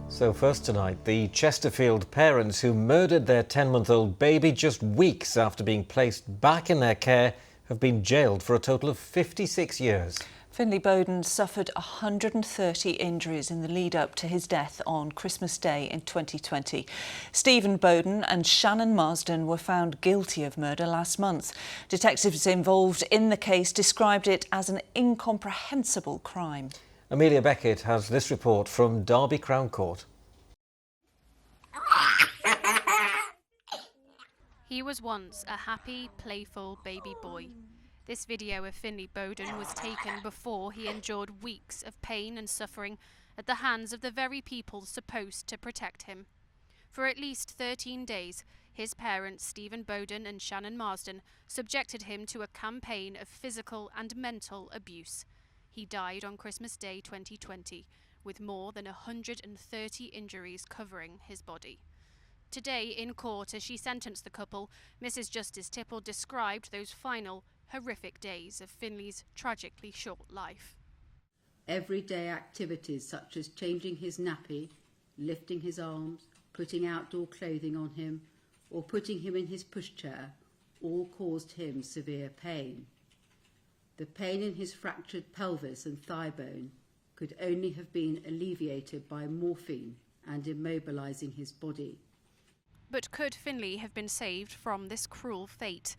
So first tonight, the Chesterfield parents who murdered their 10-month-old baby just weeks after being placed back in their care have been jailed for a total of 56 years. Finley Boden suffered 130 injuries in the lead-up to his death on Christmas Day in 2020. Stephen Boden and Shannon Marsden were found guilty of murder last month. Detectives involved in the case described it as an incomprehensible crime. Amelia Beckett has this report from Derby Crown Court. He was once a happy, playful baby boy. This video of Finley Boden was taken before he endured weeks of pain and suffering at the hands of the very people supposed to protect him. For at least 13 days, his parents, Stephen Boden and Shannon Marsden, subjected him to a campaign of physical and mental abuse. He died on Christmas Day 2020, with more than 130 injuries covering his body. Today, in court, as she sentenced the couple, Mrs. Justice Tipple described those final, horrific days of Finley's tragically short life. Everyday activities such as changing his nappy, lifting his arms, putting outdoor clothing on him, or putting him in his pushchair, all caused him severe pain. The pain in his fractured pelvis and thigh bone could only have been alleviated by morphine and immobilising his body. But could Finley have been saved from this cruel fate?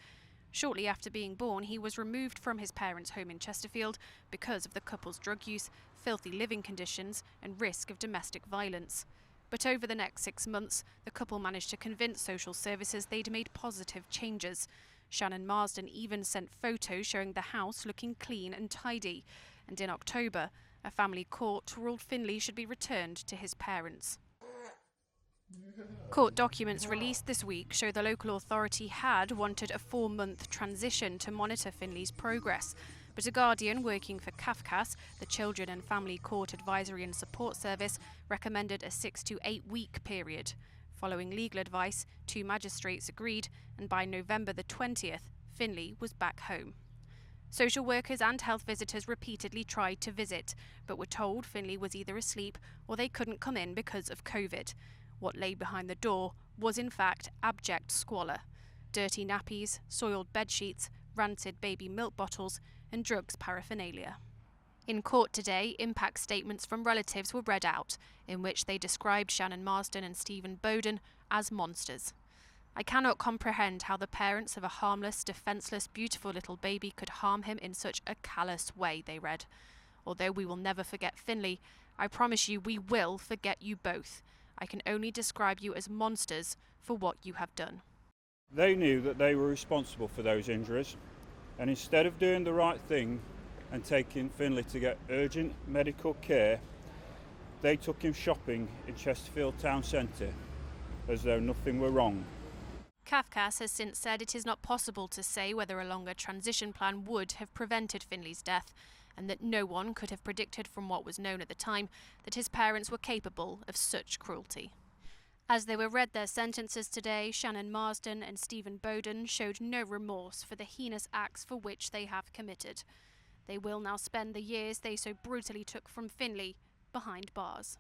Shortly after being born, he was removed from his parents' home in Chesterfield because of the couple's drug use, filthy living conditions and risk of domestic violence. But over the next 6 months, the couple managed to convince social services they'd made positive changes. Shannon Marsden even sent photos showing the house looking clean and tidy. And in October, a family court ruled Finley should be returned to his parents. Court documents released this week show the local authority had wanted a 4-month transition to monitor Finley's progress. But a guardian working for CAFCAS, the Children and Family Court Advisory and Support Service, recommended a 6 to 8 week period. Following legal advice, 2 magistrates agreed, and by November the 20th, Finley was back home. Social workers and health visitors repeatedly tried to visit, but were told Finley was either asleep or they couldn't come in because of COVID. What lay behind the door was in fact abject squalor. Dirty nappies, soiled bedsheets, rancid baby milk bottles and drugs paraphernalia. In court today, impact statements from relatives were read out, in which they described Shannon Marsden and Stephen Boden as monsters. I cannot comprehend how the parents of a harmless, defenceless, beautiful little baby could harm him in such a callous way, they read. Although we will never forget Finley, I promise you we will forget you both. I can only describe you as monsters for what you have done. They knew that they were responsible for those injuries, and instead of doing the right thing and taking Finley to get urgent medical care, they took him shopping in Chesterfield town centre as though nothing were wrong. CAFCAS has since said it is not possible to say whether a longer transition plan would have prevented Finley's death, and that no one could have predicted from what was known at the time that his parents were capable of such cruelty. As they were read their sentences today, Shannon Marsden and Stephen Boden showed no remorse for the heinous acts for which they have committed. They will now spend the years they so brutally took from Finley behind bars.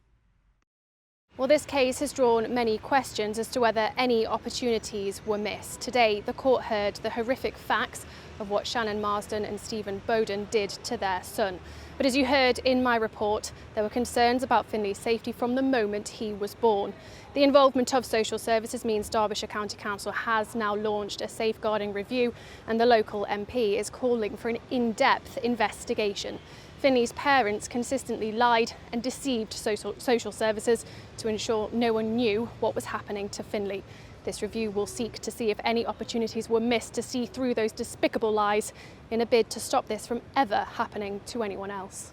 Well, this case has drawn many questions as to whether any opportunities were missed. Today, the court heard the horrific facts of what Shannon Marsden and Stephen Boden did to their son. But as you heard in my report, there were concerns about Finley's safety from the moment he was born. The involvement of social services means Derbyshire County Council has now launched a safeguarding review, and the local MP is calling for an in-depth investigation. Finley's parents consistently lied and deceived social services to ensure no one knew what was happening to Finley. This review will seek to see if any opportunities were missed to see through those despicable lies in a bid to stop this from ever happening to anyone else.